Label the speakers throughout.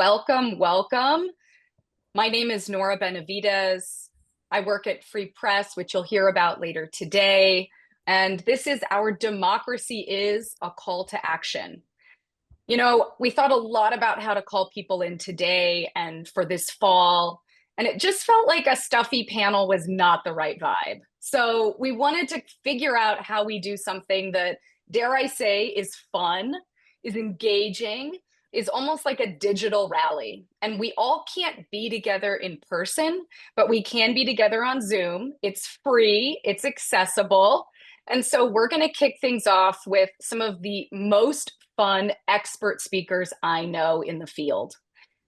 Speaker 1: welcome, welcome. My name is Nora Benavides. I work at Free Press, which you'll hear about later today. And this is our Democracy is a Call to Action. You know, we thought a lot about how to call people in today and for this fall, and it just felt like a stuffy panel was not the right vibe. So we wanted to figure out how we do something that, dare I say, is fun, is engaging, is almost like a digital rally. And we all can't be together in person, but we can be together on Zoom. It's free, it's accessible. And so we're going to kick things off with some of the most fun expert speakers I know in the field.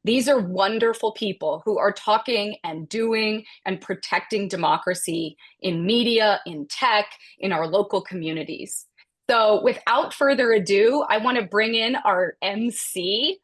Speaker 1: These are wonderful people who are talking and doing and protecting democracy in media, in tech, in our local communities. So without further ado, I want to bring in our MC.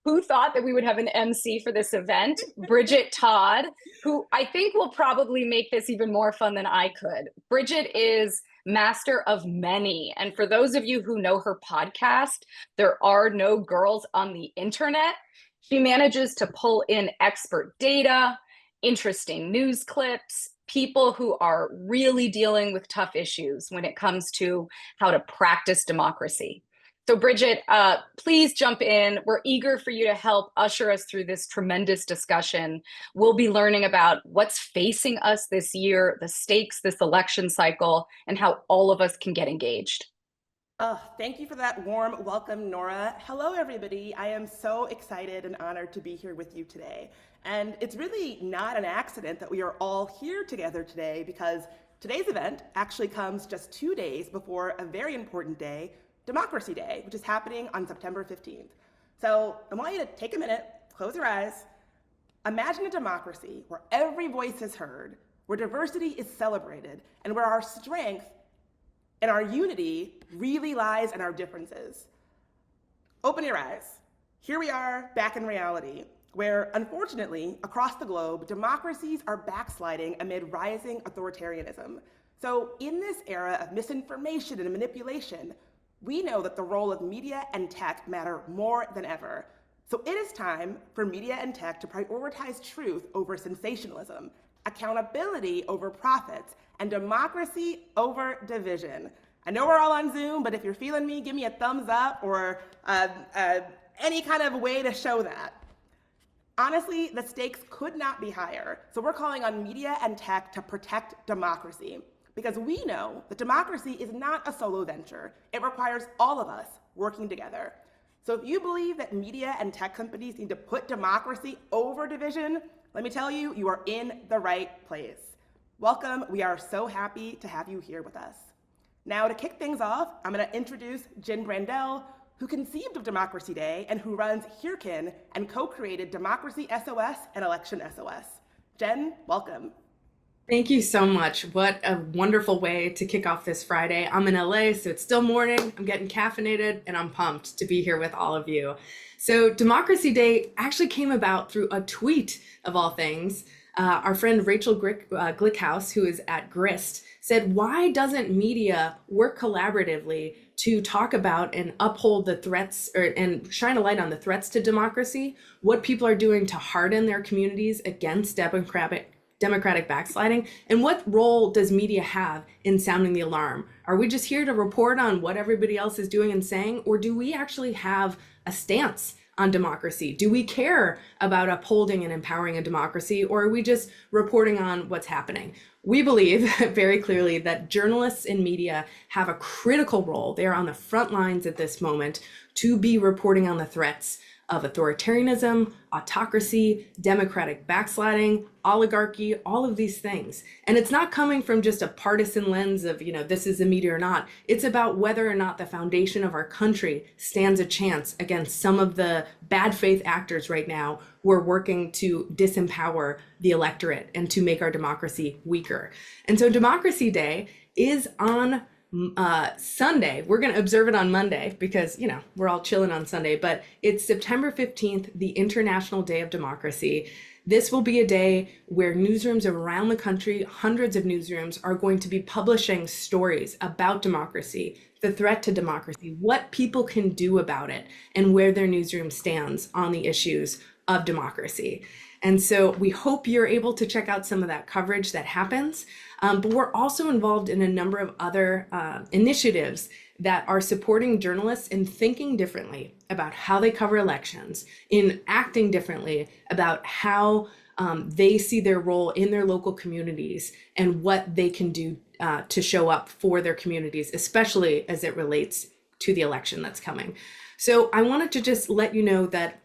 Speaker 1: Who thought that we would have an MC for this event? Bridget Todd, who I think will probably make this even more fun than I could. Bridget is master of many. And for those of you who know her podcast, There Are No Girls on the Internet, she manages to pull in expert data, interesting news clips, people who are really dealing with tough issues when it comes to how to practice democracy. So Bridget, please jump in. We're eager for you to help usher us through this tremendous discussion. We'll be learning about what's facing us this year, the stakes this election cycle, and how all of us can get engaged.
Speaker 2: Thank you for that warm welcome, Nora. Hello, everybody. I am so excited and honored to be here with you today. And it's really not an accident that we are all here together today, because today's event actually comes just 2 days before a very important day, Democracy Day, which is happening on September 15th. So I want you to take a minute, close your eyes. Imagine a democracy where every voice is heard, where diversity is celebrated, and where our strength and our unity really lies in our differences. Open your eyes. Here we are back in reality, where unfortunately, across the globe, democracies are backsliding amid rising authoritarianism. So in this era of misinformation and manipulation, we know that the role of media and tech matter more than ever. So it is time for media and tech to prioritize truth over sensationalism, accountability over profits, and democracy over division. I know we're all on Zoom, but if you're feeling me, give me a thumbs up or any kind of way to show that. Honestly, the stakes could not be higher. So we're calling on media and tech to protect democracy, because we know that democracy is not a solo venture. It requires all of us working together. So if you believe that media and tech companies need to put democracy over division, let me tell you, you are in the right place. Welcome. We are so happy to have you here with us. Now, to kick things off, I'm going to introduce Jen Brandel, who conceived of Democracy Day and who runs Hearken and co-created Democracy SOS and Election SOS. Jen, welcome.
Speaker 3: Thank you so much. What a wonderful way to kick off this Friday. I'm in LA, so it's still morning. I'm getting caffeinated, and I'm pumped to be here with all of you. So Democracy Day actually came about through a tweet, of all things. Our friend Rachel Glickhouse, who is at Grist, said, why doesn't media work collaboratively to talk about and uphold the threats and shine a light on the threats to democracy, what people are doing to harden their communities against democratic backsliding, and what role does media have in sounding the alarm? Are we just here to report on what everybody else is doing and saying, or do we actually have a stance on democracy? Do we care about upholding and empowering a democracy, or are we just reporting on what's happening? We believe very clearly that journalists and media have a critical role. They are on the front lines at this moment to be reporting on the threats of authoritarianism, autocracy, democratic backsliding, oligarchy, all of these things. And it's not coming from just a partisan lens of, this is a media or not. It's about whether or not the foundation of our country stands a chance against some of the bad faith actors right now who are working to disempower the electorate and to make our democracy weaker. And so Democracy Day is on Sunday. We're going to observe it on Monday because, we're all chilling on Sunday, but it's September 15th, the International Day of Democracy. This will be a day where newsrooms around the country, hundreds of newsrooms, are going to be publishing stories about democracy, the threat to democracy, what people can do about it, and where their newsroom stands on the issues of democracy. And so we hope you're able to check out some of that coverage that happens. But we're also involved in a number of other initiatives that are supporting journalists in thinking differently about how they cover elections, in acting differently about how they see their role in their local communities and what they can do to show up for their communities, especially as it relates to the election that's coming. So I wanted to just let you know that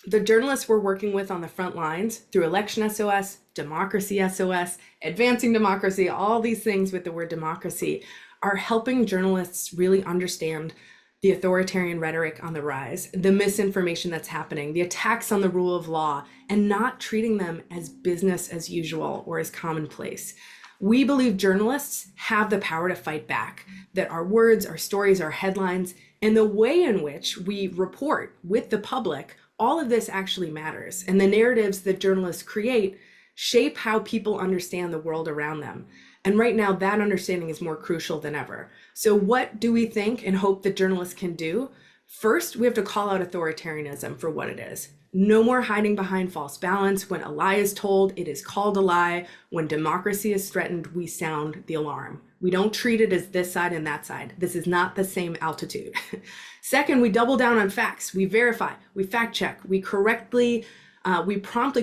Speaker 3: the journalists we're working with on the front lines through Election SOS, Democracy SOS, Advancing Democracy, all these things with the word democracy are helping journalists really understand the authoritarian rhetoric on the rise, the misinformation that's happening, the attacks on the rule of law, and not treating them as business as usual or as commonplace. We believe journalists have the power to fight back, that our words, our stories, our headlines, and the way in which we report with the public, all of this actually matters. And the narratives that journalists create shape how people understand the world around them. And right now, that understanding is more crucial than ever. So what do we think and hope that journalists can do? First, we have to call out authoritarianism for what it is. No more hiding behind false balance. When a lie is told, it is called a lie. When democracy is threatened, we sound the alarm. We don't treat it as this side and that side. This is not the same altitude. Second, we double down on facts. We verify, we fact check, we promptly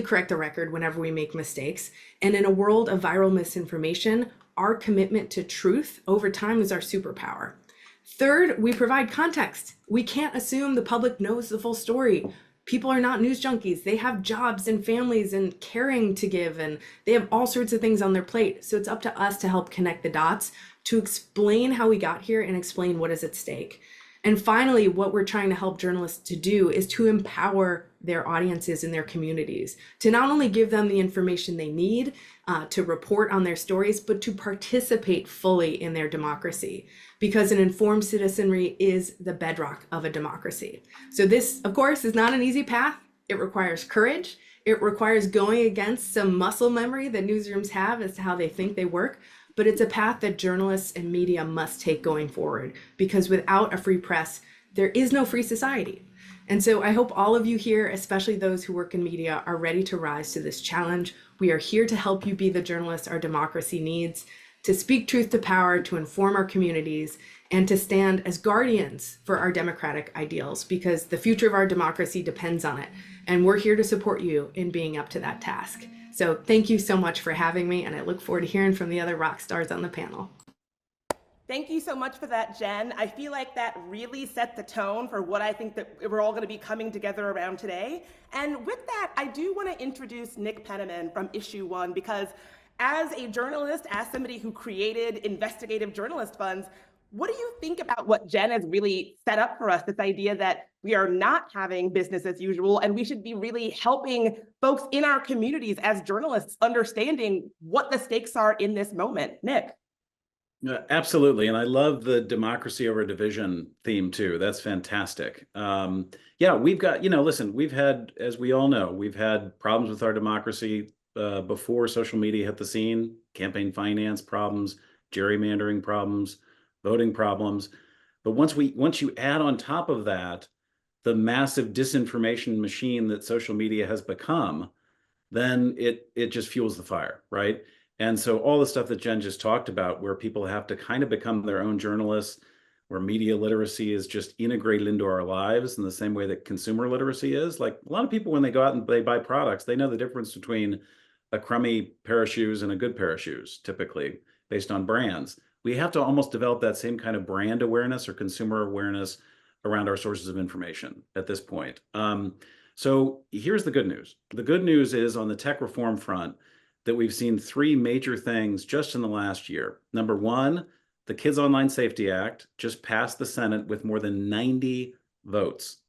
Speaker 3: correct the record whenever we make mistakes. And in a world of viral misinformation, our commitment to truth over time is our superpower. Third, we provide context. We can't assume the public knows the full story. People are not news junkies. They have jobs and families and caring to give, and they have all sorts of things on their plate. So it's up to us to help connect the dots, to explain how we got here and explain what is at stake. And finally, what we're trying to help journalists to do is to empower their audiences in their communities, to not only give them the information they need to report on their stories, but to participate fully in their democracy, because an informed citizenry is the bedrock of a democracy. So this, of course, is not an easy path. It requires courage. It requires going against some muscle memory that newsrooms have as to how they think they work. But it's a path that journalists and media must take going forward, because without a free press, there is no free society. And so I hope all of you here, especially those who work in media, are ready to rise to this challenge. We are here to help you be the journalists our democracy needs, to speak truth to power, to inform our communities, and to stand as guardians for our democratic ideals, because the future of our democracy depends on it. And we're here to support you in being up to that task. So thank you so much for having me, and I look forward to hearing from the other rock stars on the panel.
Speaker 2: Thank you so much for that, Jen. I feel like that really set the tone for what I think that we're all going to be coming together around today. And with that, I do want to introduce Nick Penniman from Issue One, because as a journalist, as somebody who created investigative journalist funds, what do you think about what Jen has really set up for us, this idea that we are not having business as usual, and we should be really helping folks in our communities as journalists understanding what the stakes are in this moment? Nick.
Speaker 4: Absolutely. And I love the democracy over division theme too. That's fantastic. Yeah, we've got, listen, we've had, as we all know, we've had problems with our democracy before social media hit the scene: campaign finance problems, gerrymandering problems, voting problems. But once you add on top of that the massive disinformation machine that social media has become, then it just fuels the fire, right? And so all the stuff that Jen just talked about, where people have to kind of become their own journalists, where media literacy is just integrated into our lives in the same way that consumer literacy is. Like, a lot of people, when they go out and they buy products, they know the difference between a crummy pair of shoes and a good pair of shoes, typically based on brands. We have to almost develop that same kind of brand awareness or consumer awareness around our sources of information at this point. So here's the good news. The good news is, on the tech reform front, that we've seen three major things just in the last year. Number one, the Kids Online Safety Act just passed the Senate with more than 90 votes.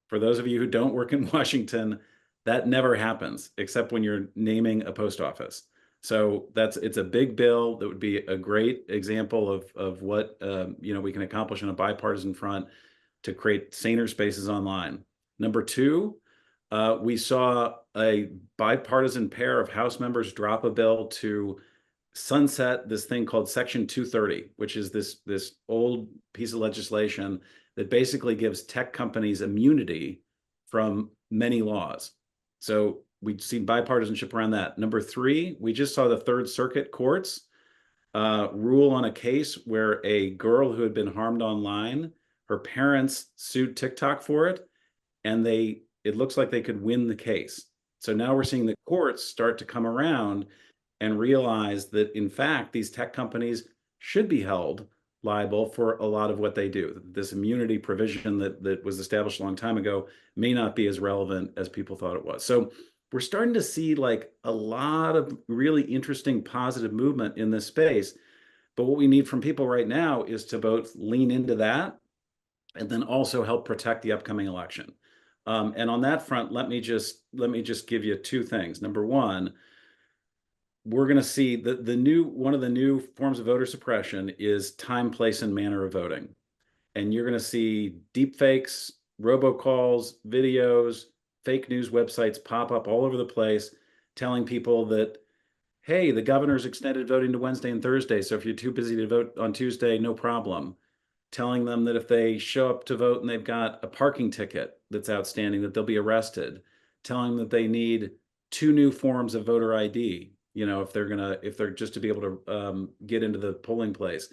Speaker 4: For those of you who don't work in Washington, that never happens, except when you're naming a post office. So it's a big bill that would be a great example of what we can accomplish on a bipartisan front to create saner spaces online. Number two, we saw a bipartisan pair of House members drop a bill to sunset this thing called Section 230, which is this old piece of legislation that basically gives tech companies immunity from many laws. So we've seen bipartisanship around that. Number three, we just saw the Third Circuit courts rule on a case where a girl who had been harmed online, her parents sued TikTok for it, and it looks like they could win the case. So now we're seeing the courts start to come around and realize that, in fact, these tech companies should be held liable for a lot of what they do. This immunity provision that was established a long time ago may not be as relevant as people thought it was. So we're starting to see like a lot of really interesting positive movement in this space. But what we need from people right now is to both lean into that and then also help protect the upcoming election. And on that front, let me just give you two things. Number one, we're going to see one of the new forms of voter suppression is time, place, and manner of voting. And you're going to see deep fakes, robocalls, videos, fake news websites pop up all over the place telling people that, hey, the governor's extended voting to Wednesday and Thursday. So if you're too busy to vote on Tuesday, no problem. Telling them that if they show up to vote and they've got a parking ticket that's outstanding, that they'll be arrested. Telling them that they need two new forms of voter ID, if they're just to be able to get into the polling place.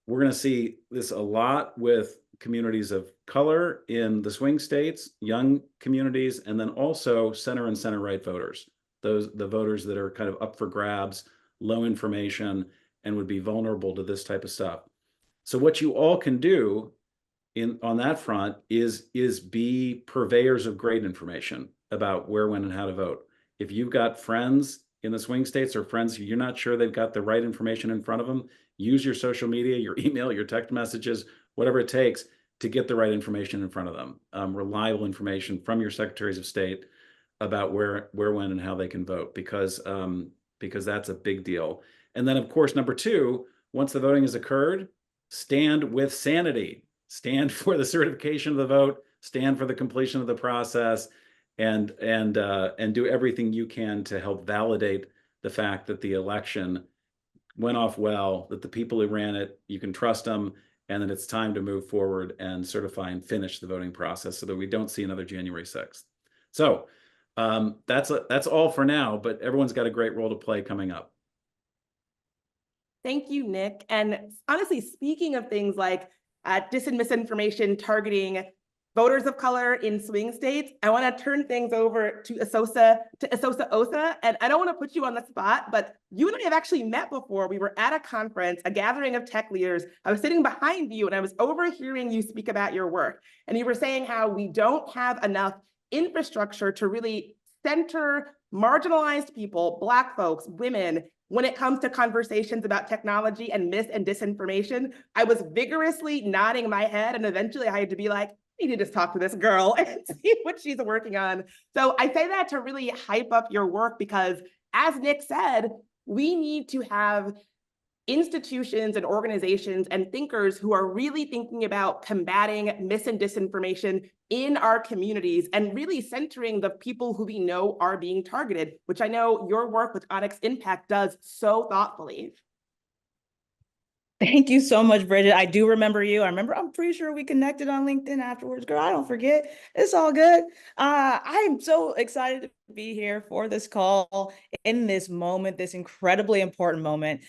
Speaker 4: We're going to see this a lot with communities of color in the swing states, young communities, and then also center and center right voters. The voters that are kind of up for grabs, low information, and would be vulnerable to this type of stuff. So what you all can do on that front is be purveyors of great information about where, when, and how to vote. If you've got friends in the swing states or friends you're not sure they've got the right information in front of them, use your social media, your email, your text messages, whatever it takes to get the right information in front of them. Reliable information from your secretaries of state about where, when, and how they can vote, because that's a big deal. And then, of course, number two, once the voting has occurred, stand with sanity. Stand for the certification of the vote. Stand for the completion of the process, and do everything you can to help validate the fact that the election went off well, that the people who ran it, you can trust them, and that it's time to move forward and certify and finish the voting process so that we don't see another January 6th. So that's all for now, but everyone's got a great role to play coming up.
Speaker 2: Thank you, Nick. And honestly, speaking of things like dis and misinformation targeting voters of color in swing states, I want to turn things over to Esosa Osa. And I don't want to put you on the spot, but you and I have actually met before. We were at a conference, a gathering of tech leaders. I was sitting behind you and I was overhearing you speak about your work. And you were saying how we don't have enough infrastructure to really center marginalized people, Black folks, women, when it comes to conversations about technology and mis and disinformation. I was vigorously nodding my head, and eventually I had to be like, I need to just talk to this girl and see what she's working on. So I say that to really hype up your work, because as Nick said, we need to have institutions and organizations and thinkers who are really thinking about combating mis and disinformation in our communities and really centering the people who we know are being targeted, which I know your work with Onyx Impact does so thoughtfully.
Speaker 5: Thank you so much, Bridget. I do remember you. I'm pretty sure we connected on LinkedIn afterwards. Girl, I don't forget. It's all good. I'm so excited to be here for this call in this moment, this incredibly important moment,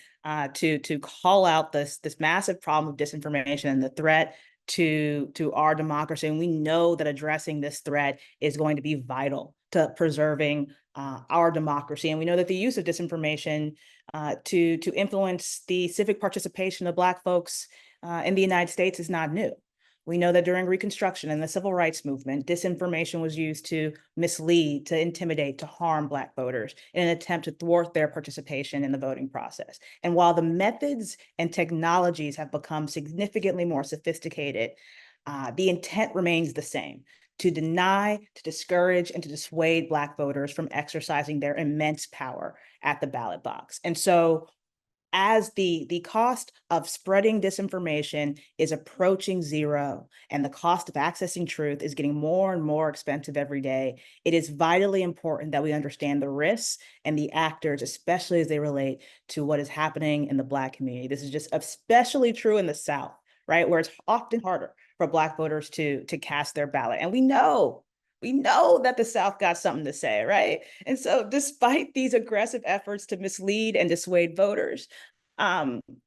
Speaker 5: to call out this massive problem of disinformation and the threat to our democracy. And we know that addressing this threat is going to be vital to preserving our democracy. And we know that the use of disinformation to influence the civic participation of Black folks in the United States is not new. We know that during Reconstruction and the Civil Rights Movement, disinformation was used to mislead, to intimidate, to harm Black voters in an attempt to thwart their participation in the voting process. And while the methods and technologies have become significantly more sophisticated, the intent remains the same: to deny, to discourage, and to dissuade Black voters from exercising their immense power at the ballot box. And so as the cost of spreading disinformation is approaching zero and the cost of accessing truth is getting more and more expensive every day, it is vitally important that we understand the risks and the actors, especially as they relate to what is happening in the Black community. This is just especially true in the South, right, where it's often harder for Black voters to cast their ballot. And we know We know that the South got something to say, right? And so despite these aggressive efforts to mislead and dissuade voters,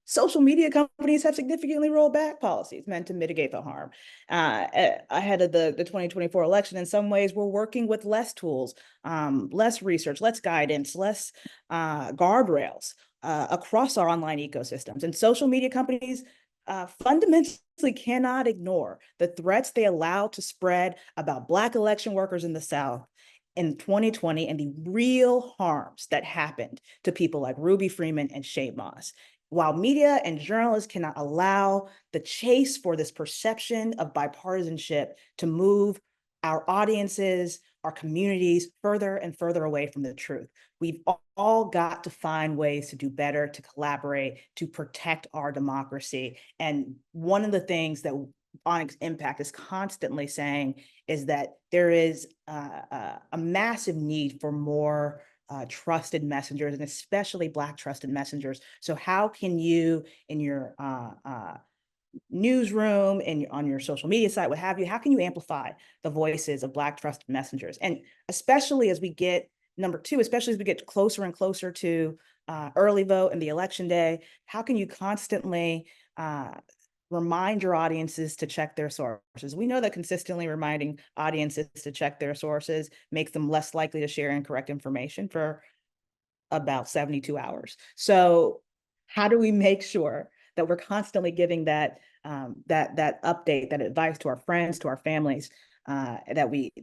Speaker 5: social media companies have significantly rolled back policies meant to mitigate the harm. Ahead of the 2024 election, in some ways, we're working with less tools, less research, less guidance, less guardrails across our online ecosystems. And social media companies fundamentally cannot ignore the threats they allow to spread about Black election workers in the South in 2020 and the real harms that happened to people like Ruby Freeman and Shay Moss. While media and journalists cannot allow the chase for this perception of bipartisanship to move our audiences, our communities further and further away from the truth. We've all got to find ways to do better, to collaborate, to protect our democracy. And one of the things that Onyx Impact is constantly saying is that there is a massive need for more trusted messengers, and especially Black trusted messengers. So how can you, in your newsroom and on your social media site, what have you, how can you amplify the voices of Black trusted messengers? And especially as we get, number two, especially as we get closer and closer to early vote and the election day, how can you constantly remind your audiences to check their sources? We know that consistently reminding audiences to check their sources makes them less likely to share incorrect information for about 72 hours. So how do we make sure that we're constantly giving that that update, that advice to our friends, to our families, that we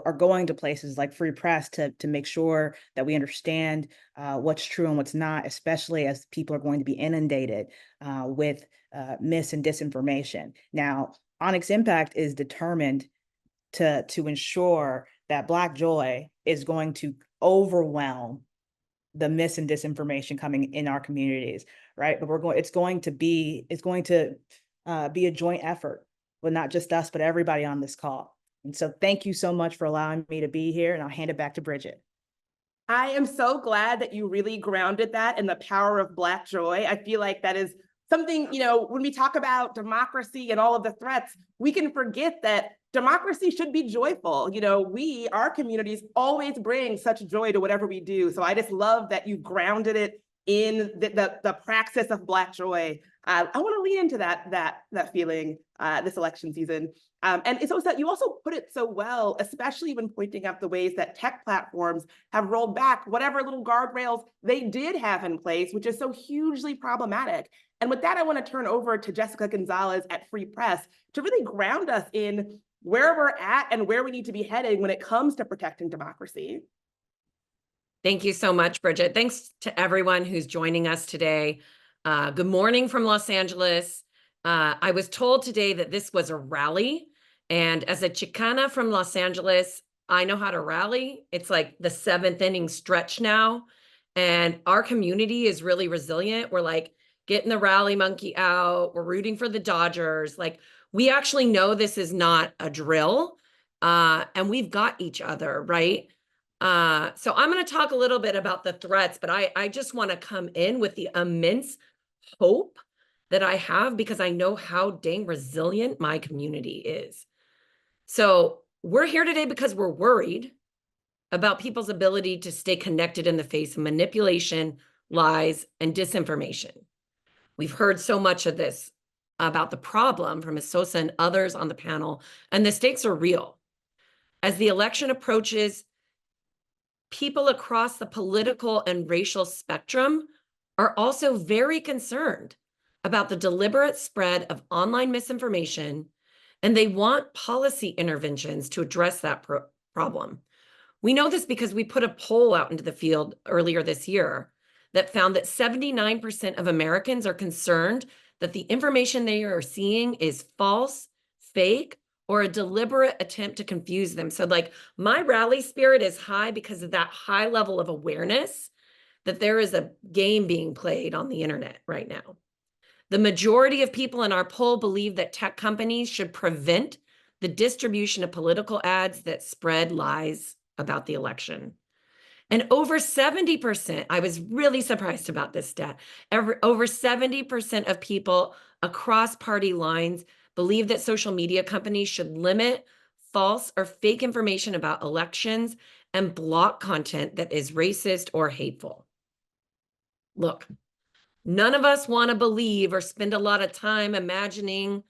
Speaker 5: are going to places like Free Press to make sure that we understand what's true and what's not, especially as people are going to be inundated with mis and disinformation. Now, Onyx Impact is determined to ensure that Black joy is going to overwhelm the mis and disinformation coming in our communities, right? But it's going to be a joint effort with not just us, but everybody on this call. And so thank you so much for allowing me to be here, and I'll hand it back to Bridget.
Speaker 2: I am so glad that you really grounded that in the power of Black joy. I feel like that is something, when we talk about democracy and all of the threats, we can forget that democracy should be joyful. Our communities always bring such joy to whatever we do. So I just love that you grounded it in the praxis of Black joy. I want to lean into that feeling this election season. And it's also that you also put it so well, especially when pointing out the ways that tech platforms have rolled back whatever little guardrails they did have in place, which is so hugely problematic. And with that, I want to turn over to Jessica Gonzalez at Free Press to really ground us in where we're at and where we need to be heading when it comes to protecting democracy.
Speaker 6: Thank you so much, Bridget. Thanks to everyone who's joining us today. Good morning from Los Angeles. I was told today that this was a rally. And as a Chicana from Los Angeles, I know how to rally. It's like the 7th inning stretch now. And our community is really resilient. We're like getting the rally monkey out. We're rooting for the Dodgers. Like, we actually know this is not a drill. And we've got each other, right? So I'm going to talk a little bit about the threats, but I just want to come in with the immense hope that I have because I know how dang resilient my community is. So we're here today because we're worried about people's ability to stay connected in the face of manipulation, lies, and disinformation. We've heard so much of this about the problem from Ms. Sosa and others on the panel, and the stakes are real. As the election approaches, people across the political and racial spectrum are also very concerned about the deliberate spread of online misinformation, and they want policy interventions to address that problem. We know this because we put a poll out into the field earlier this year that found that 79% of Americans are concerned that the information they are seeing is false, fake, or a deliberate attempt to confuse them. So like, my rally spirit is high because of that high level of awareness that there is a game being played on the internet right now. The majority of people in our poll believe that tech companies should prevent the distribution of political ads that spread lies about the election. And over 70%, I was really surprised about this stat, over 70% of people across party lines believe that social media companies should limit false or fake information about elections and block content that is racist or hateful. Look, none of us want to believe or spend a lot of time imagining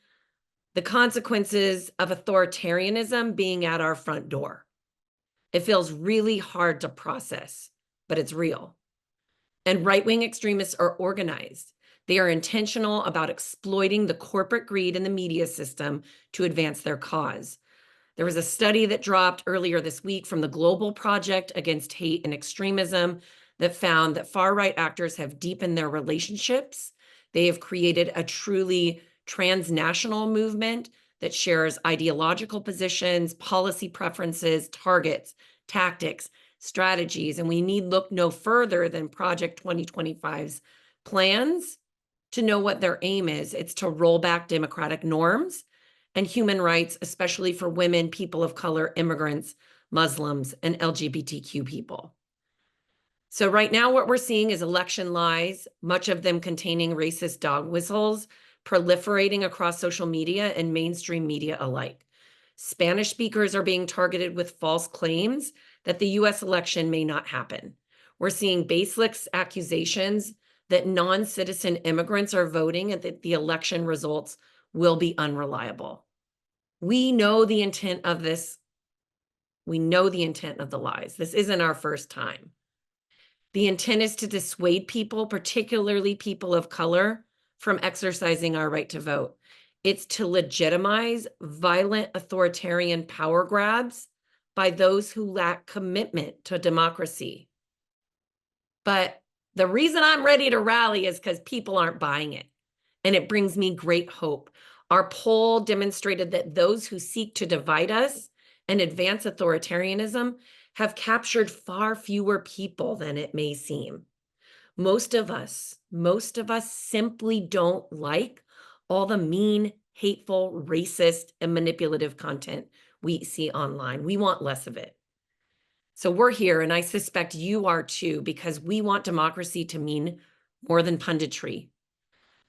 Speaker 6: the consequences of authoritarianism being at our front door. It feels really hard to process, but it's real. And right-wing extremists are organized. They are intentional about exploiting the corporate greed in the media system to advance their cause. There was a study that dropped earlier this week from the Global Project Against Hate and Extremism that found that far-right actors have deepened their relationships. They have created a truly transnational movement that shares ideological positions, policy preferences, targets, tactics, strategies, and we need look no further than Project 2025's plans to know what their aim is. It's to roll back democratic norms and human rights, especially for women, people of color, immigrants, Muslims, and LGBTQ people. So right now what we're seeing is election lies, much of them containing racist dog whistles, proliferating across social media and mainstream media alike. Spanish speakers are being targeted with false claims that the US election may not happen. We're seeing baseless accusations that non-citizen immigrants are voting and that the election results will be unreliable. We know the intent of this. We know the intent of the lies. This isn't our first time. The intent is to dissuade people, particularly people of color, from exercising our right to vote. It's to legitimize violent authoritarian power grabs by those who lack commitment to democracy. But the reason I'm ready to rally is because people aren't buying it. And it brings me great hope. Our poll demonstrated that those who seek to divide us and advance authoritarianism have captured far fewer people than it may seem. Most of us simply don't like all the mean, hateful, racist, and manipulative content we see online. We want less of it. So we're here, and I suspect you are too, because we want democracy to mean more than punditry.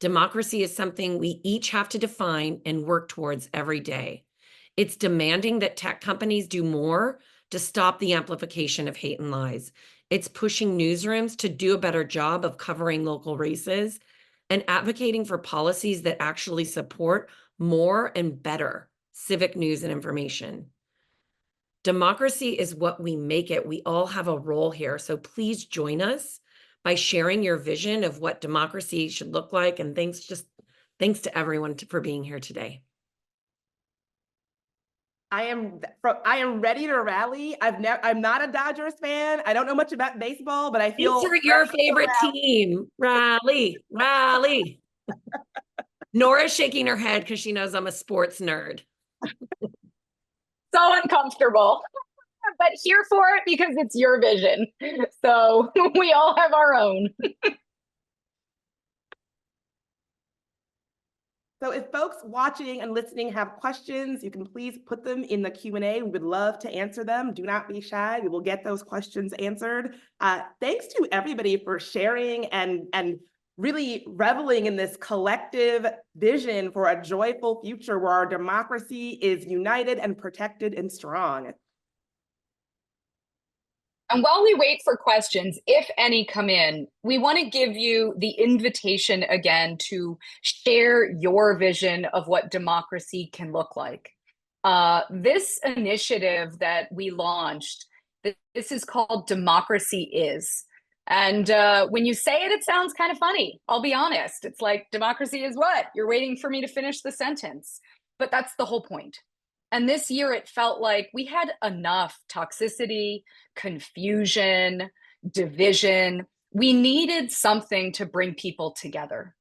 Speaker 6: Democracy is something we each have to define and work towards every day. It's demanding that tech companies do more to stop the amplification of hate and lies. It's pushing newsrooms to do a better job of covering local races and advocating for policies that actually support more and better civic news and information. Democracy is what we make it. We all have a role here. So please join us by sharing your vision of what democracy should look like. And thanks to everyone for being here today.
Speaker 2: I am ready to rally. I'm not a Dodgers fan. I don't know much about baseball, but I feel
Speaker 6: These are your favorite team. Rally, rally. Nora's shaking her head because she knows I'm a sports nerd.
Speaker 1: So uncomfortable, but here for it because it's your vision. So we all have our own.
Speaker 2: So if folks watching and listening have questions, you can please put them in the Q&A. We would love to answer them. Do not be shy. We will get those questions answered. Thanks to everybody for sharing and really reveling in this collective vision for a joyful future where our democracy is united and protected and strong.
Speaker 1: And while we wait for questions, if any come in, we want to give you the invitation again to share your vision of what democracy can look like. This initiative that we launched, this is called Democracy Is. And when you say it, it sounds kind of funny. I'll be honest. It's like, democracy is what? You're waiting for me to finish the sentence. But that's the whole point. And this year, it felt like we had enough toxicity, confusion, division. We needed something to bring people together.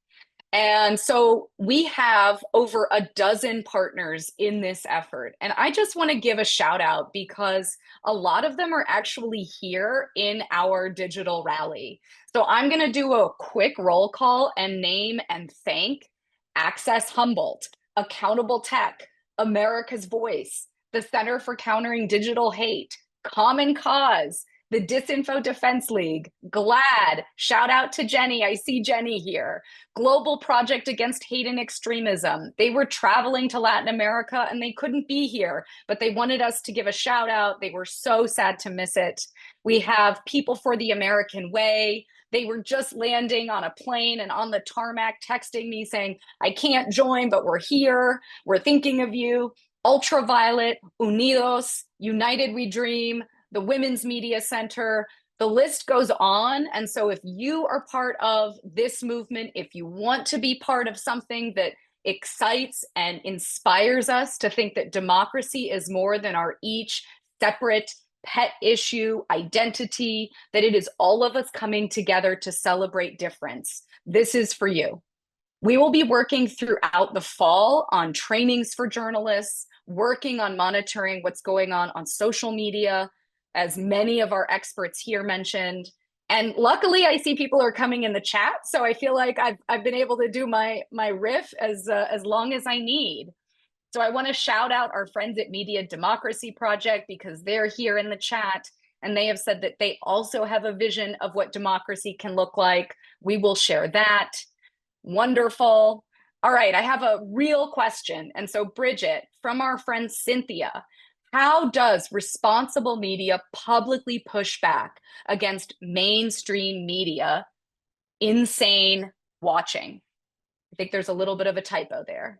Speaker 1: And so we have over a dozen partners in this effort. And I just want to give a shout out because a lot of them are actually here in our digital rally. So I'm going to do a quick roll call and name and thank Access Humboldt, Accountable Tech, America's Voice, the Center for Countering Digital Hate, Common Cause, The Disinfo Defense League, GLAD, shout out to Jenny. I see Jenny here. Global Project Against Hate and Extremism. They were traveling to Latin America and they couldn't be here, but they wanted us to give a shout out. They were so sad to miss it. We have People for the American Way. They were just landing on a plane and on the tarmac texting me saying, I can't join, but we're here. We're thinking of you. Ultraviolet, Unidos, United We Dream, the Women's Media Center, the list goes on. And so if you are part of this movement, if you want to be part of something that excites and inspires us to think that democracy is more than our each separate pet issue, identity, that it is all of us coming together to celebrate difference, this is for you. We will be working throughout the fall on trainings for journalists, working on monitoring what's going on social media, as many of our experts here mentioned. And luckily, I see people are coming in the chat, so I feel like I've been able to do my riff as long as I need. So I want to shout out our friends at Media Democracy Project because they're here in the chat, and they have said that they also have a vision of what democracy can look like. We will share that. Wonderful. All right, I have a real question. And so, Bridget, from our friend Cynthia, how does responsible media publicly push back against mainstream media insane watching? I think there's a little bit of a typo there.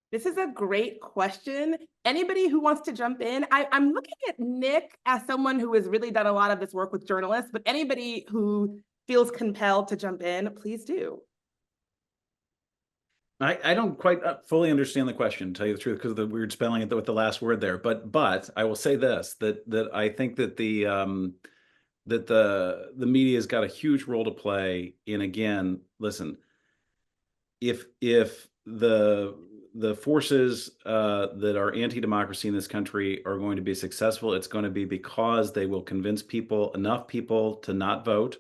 Speaker 2: This is a great question. Anybody who wants to jump in, I'm looking at Nick as someone who has really done a lot of this work with journalists, but anybody who feels compelled to jump in, please do.
Speaker 4: I don't quite fully understand the question, to tell you the truth, because of the weird spelling with the last word there. But I will say this, that I think that the media's got a huge role to play in, again, listen, if the forces that are anti-democracy in this country are going to be successful, it's going to be because they will convince enough people to not vote,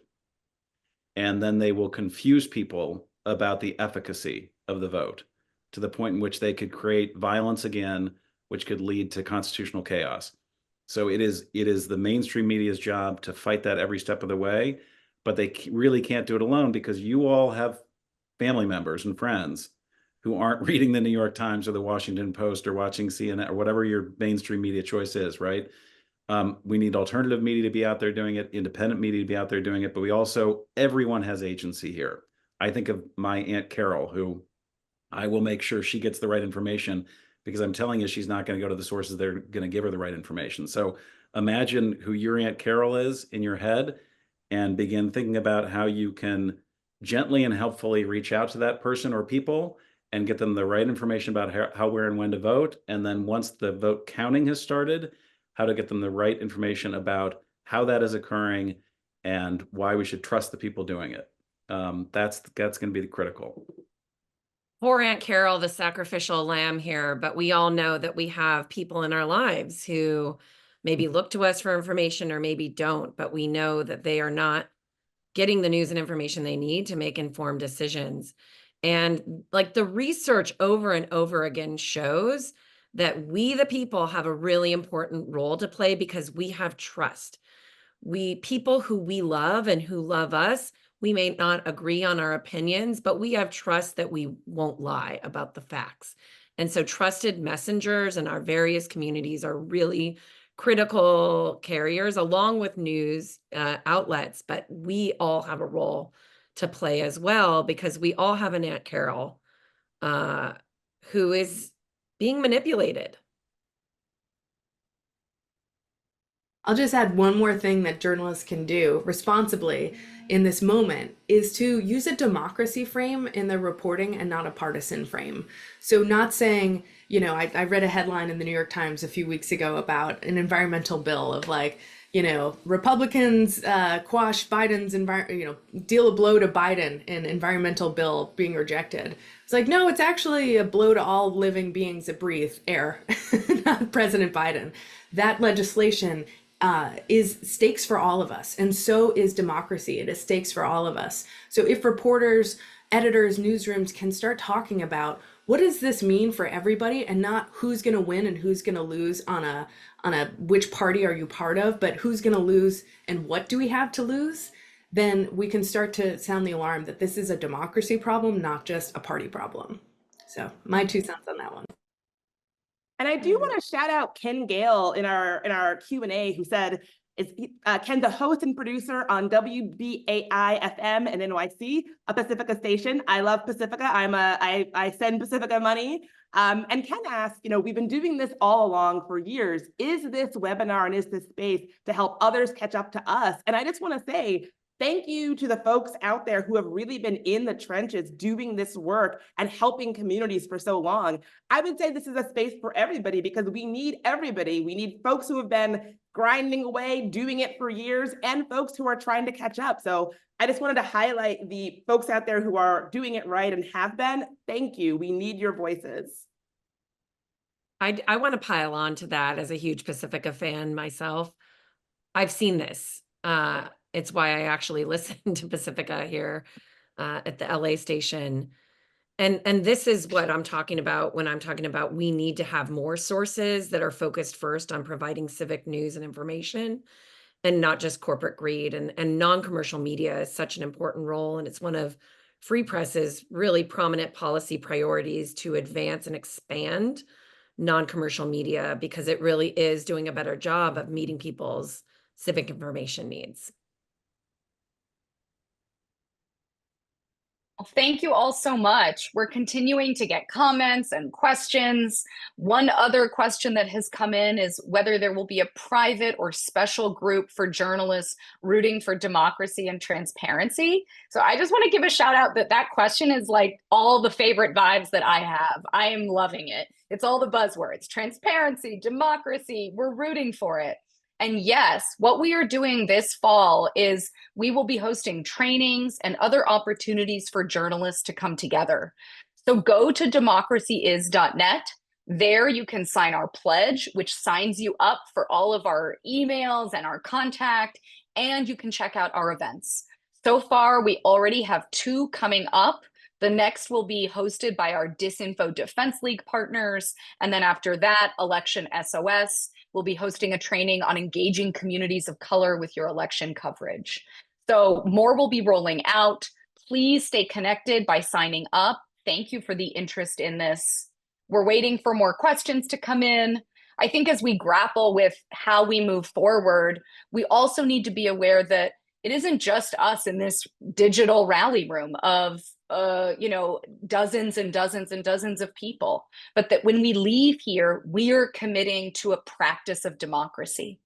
Speaker 4: and then they will confuse people about the efficacy of the vote to the point in which they could create violence again, which could lead to constitutional chaos. So it is the mainstream media's job to fight that every step of the way, but they really can't do it alone, because you all have family members and friends who aren't reading the New York Times or the Washington Post or watching CNN or whatever your mainstream media choice is, right? We need alternative media to be out there doing it, independent media to be out there doing it, but everyone has agency here. I think of my Aunt Carol, who I will make sure she gets the right information, because I'm telling you, she's not going to go to the sources that are going to give her the right information. So imagine who your Aunt Carol is in your head and begin thinking about how you can gently and helpfully reach out to that person or people and get them the right information about how, where, and when to vote. And then once the vote counting has started, how to get them the right information about how that is occurring and why we should trust the people doing it. That's going to be critical.
Speaker 6: Poor Aunt Carol, the sacrificial lamb here, but we all know that we have people in our lives who maybe look to us for information or maybe don't, but we know that they are not getting the news and information they need to make informed decisions. And like the research over and over again shows that we, the people, have a really important role to play because we have trust. People who we love and who love us, we may not agree on our opinions, but we have trust that we won't lie about the facts. And so trusted messengers in our various communities are really critical carriers along with news outlets, but we all have a role to play as well, because we all have an Aunt Carol who is being manipulated.
Speaker 3: I'll just add one more thing that journalists can do responsibly in this moment is to use a democracy frame in their reporting and not a partisan frame. So not saying, I read a headline in the New York Times a few weeks ago about an environmental bill of Republicans quash Biden's deal a blow to Biden in environmental bill being rejected. It's like, no, it's actually a blow to all living beings that breathe air, not President Biden. That legislation is stakes for all of us. And so is democracy. It is stakes for all of us. So if reporters, editors, newsrooms can start talking about what does this mean for everybody and not who's going to win and who's going to lose on on a which party are you part of, but who's going to lose and what do we have to lose, then we can start to sound the alarm that this is a democracy problem, not just a party problem. So my 2 cents on that one.
Speaker 2: And I do want to shout out Ken Gale in our Q&A, who said, is Ken the host and producer on WBAI FM in NYC, a Pacifica station? I love Pacifica. I send Pacifica money. And Ken asked, we've been doing this all along for years. Is this webinar and is this space to help others catch up to us? And I just want to say, thank you to the folks out there who have really been in the trenches doing this work and helping communities for so long. I would say this is a space for everybody because we need everybody. We need folks who have been grinding away, doing it for years, and folks who are trying to catch up. So I just wanted to highlight the folks out there who are doing it right and have been. Thank you. We need your voices.
Speaker 6: I want to pile on to that as a huge Pacifica fan myself. I've seen this. It's why I actually listen to Pacifica here at the LA station. And this is what I'm talking about when I'm talking about we need to have more sources that are focused first on providing civic news and information and not just corporate greed. And non-commercial media is such an important role. And it's one of Free Press's really prominent policy priorities to advance and expand non-commercial media because it really is doing a better job of meeting people's civic information needs.
Speaker 1: Well, thank you all so much. We're continuing to get comments and questions. One other question that has come in is whether there will be a private or special group for journalists rooting for democracy and transparency. So I just want to give a shout out that question is like all the favorite vibes that I have. I am loving it. It's all the buzzwords: transparency, democracy. We're rooting for it. And yes, what we are doing this fall is we will be hosting trainings and other opportunities for journalists to come together. So go to democracyis.net. There you can sign our pledge, which signs you up for all of our emails and our contact, and you can check out our events. So far, we already have 2 coming up. The next will be hosted by our Disinfo Defense League partners. And then after that, Election SOS will be hosting a training on engaging communities of color with your election coverage. So more will be rolling out. Please stay connected by signing up. Thank you for the interest in this. We're waiting for more questions to come in. I think as we grapple with how we move forward, we also need to be aware that it isn't just us in this digital rally room of dozens and dozens and dozens of people, but that when we leave here, we're committing to a practice of democracy.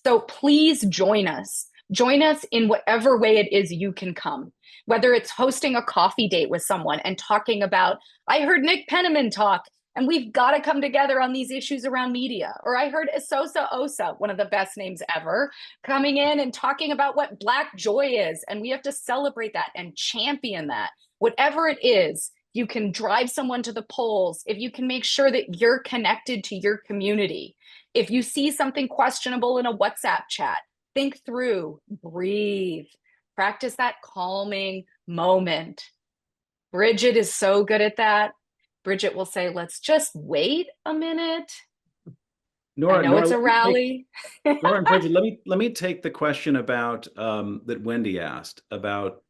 Speaker 1: So please join us. Join us in whatever way it is you can come, whether it's hosting a coffee date with someone and talking about, I heard Nick Penniman talk, and we've got to come together on these issues around media. Or I heard Esosa Osa, one of the best names ever, coming in and talking about what Black joy is. And we have to celebrate that and champion that. Whatever it is, you can drive someone to the polls. If you can make sure that you're connected to your community. If you see something questionable in a WhatsApp chat, think through, breathe, practice that calming moment. Bridget is so good at that. Bridget will say, let's just wait a minute.
Speaker 4: Nora,
Speaker 1: I know it's a rally.
Speaker 4: Nora and Bridget, let me take the question about that Wendy asked about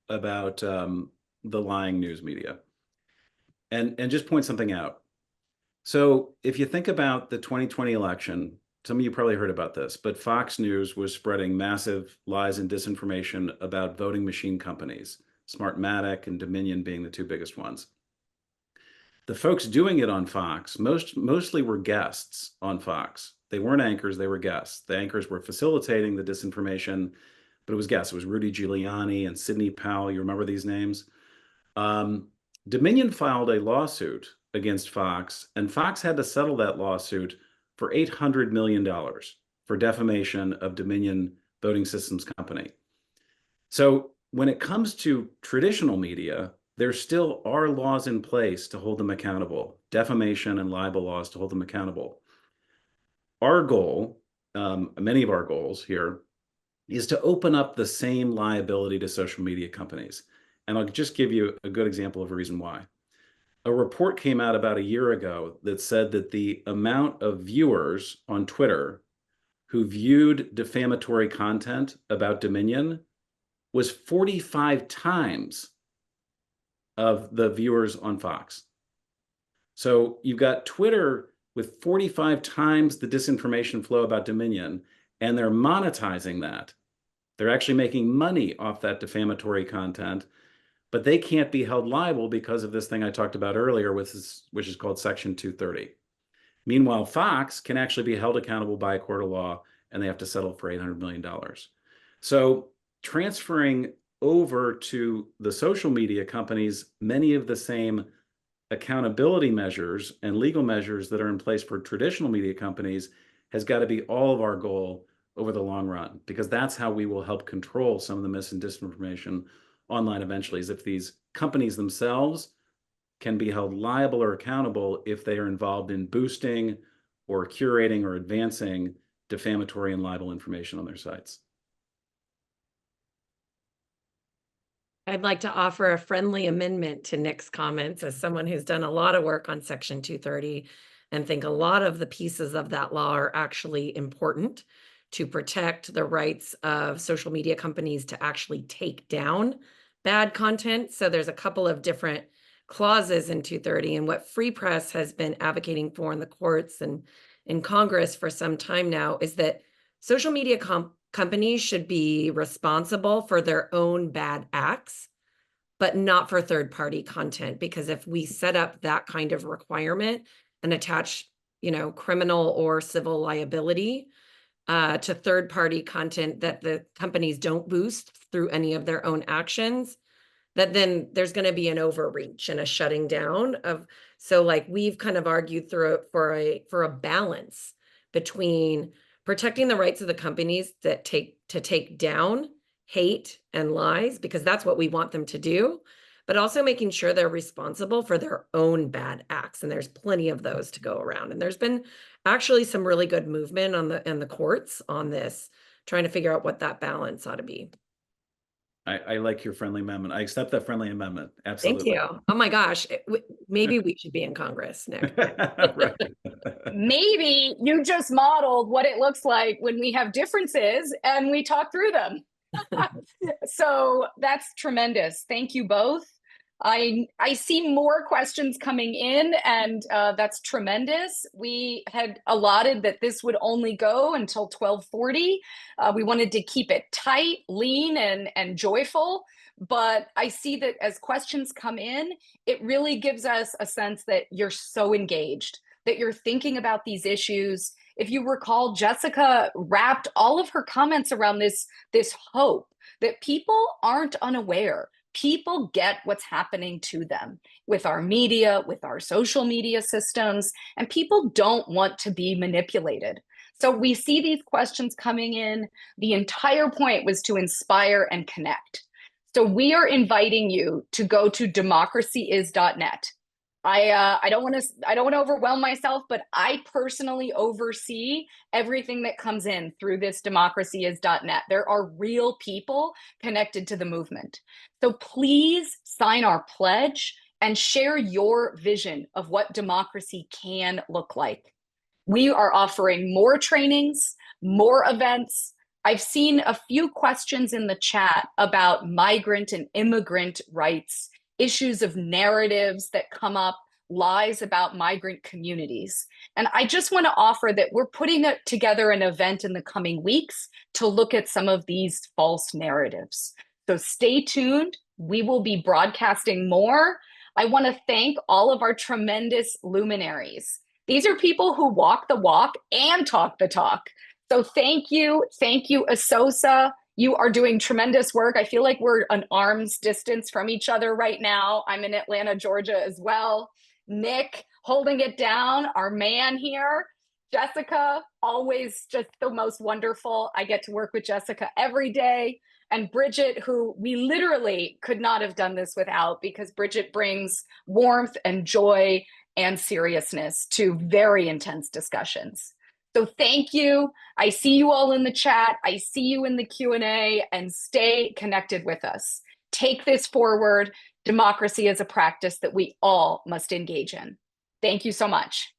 Speaker 4: the lying news media, and just point something out. So if you think about the 2020 election, some of you probably heard about this, but Fox News was spreading massive lies and disinformation about voting machine companies, Smartmatic and Dominion being the 2 biggest ones. The folks doing it on Fox mostly were guests on Fox. They weren't anchors, they were guests. The anchors were facilitating the disinformation, but it was guests. It was Rudy Giuliani and Sidney Powell. You remember these names? Dominion filed a lawsuit against Fox, and Fox had to settle that lawsuit for $800 million for defamation of Dominion Voting Systems Company. So when it comes to traditional media, there still are laws in place to hold them accountable, defamation and libel laws to hold them accountable. Our goal, many of our goals here, is to open up the same liability to social media companies. And I'll just give you a good example of a reason why. A report came out about a year ago that said that the amount of viewers on Twitter who viewed defamatory content about Dominion was 45 times of the viewers on Fox. So you've got Twitter with 45 times the disinformation flow about Dominion, and they're monetizing that. They're actually making money off that defamatory content, but they can't be held liable because of this thing I talked about earlier, which is called Section 230. Meanwhile, Fox can actually be held accountable by a court of law, and they have to settle for $800 million. So transferring over to the social media companies many of the same accountability measures and legal measures that are in place for traditional media companies has got to be all of our goal over the long run, because that's how we will help control some of the mis and disinformation online eventually, is if these companies themselves can be held liable or accountable if they are involved in boosting or curating or advancing defamatory and libel information on their sites.
Speaker 6: I'd like to offer a friendly amendment to Nick's comments as someone who's done a lot of work on Section 230 and think a lot of the pieces of that law are actually important to protect the rights of social media companies to actually take down bad content. So there's a couple of different clauses in 230, and what Free Press has been advocating for in the courts and in Congress for some time now is that social media companies should be responsible for their own bad acts, but not for third-party content. Because if we set up that kind of requirement and attach, criminal or civil liability to third-party content that the companies don't boost through any of their own actions, that then there's going to be an overreach and a shutting down of. So like we've kind of argued through for a balance between protecting the rights of the companies that take down hate and lies, because that's what we want them to do, but also making sure they're responsible for their own bad acts. And there's plenty of those to go around. And there's been actually some really good movement in the courts on this, trying to figure out what that balance ought to be.
Speaker 4: I like your friendly amendment. I accept that friendly amendment. Absolutely.
Speaker 6: Thank you. Oh my gosh. Maybe we should be in Congress, Nick.
Speaker 4: Right.
Speaker 1: Maybe you just modeled what it looks like when we have differences and we talk through them. So that's tremendous. Thank you both. I see more questions coming in, and that's tremendous. We had allotted that this would only go until 12:40. We wanted to keep it tight, lean, and joyful. But I see that as questions come in, it really gives us a sense that you're so engaged, that you're thinking about these issues. If you recall, Jessica wrapped all of her comments around this hope that people aren't unaware. People get what's happening to them with our media, with our social media systems, and people don't want to be manipulated. So we see these questions coming in. The entire point was to inspire and connect. So we are inviting you to go to democracyis.net. I don't want to overwhelm myself, but I personally oversee everything that comes in through this democracyis.net. There are real people connected to the movement. So please sign our pledge and share your vision of what democracy can look like. We are offering more trainings, more events. I've seen a few questions in the chat about migrant and immigrant rights, issues of narratives that come up, lies about migrant communities. And I just want to offer that we're putting together an event in the coming weeks to look at some of these false narratives. So stay tuned. We will be broadcasting more. I want to thank all of our tremendous luminaries. These are people who walk the walk and talk the talk. So thank you, Asosa. You are doing tremendous work. I feel like we're an arm's distance from each other right now. I'm in Atlanta, Georgia as well. Nick, holding it down, our man here. Jessica, always just the most wonderful. I get to work with Jessica every day. And Bridget, who we literally could not have done this without, because Bridget brings warmth and joy and seriousness to very intense discussions. So thank you. I see you all in the chat. I see you in the Q&A, and stay connected with us. Take this forward. Democracy is a practice that we all must engage in. Thank you so much.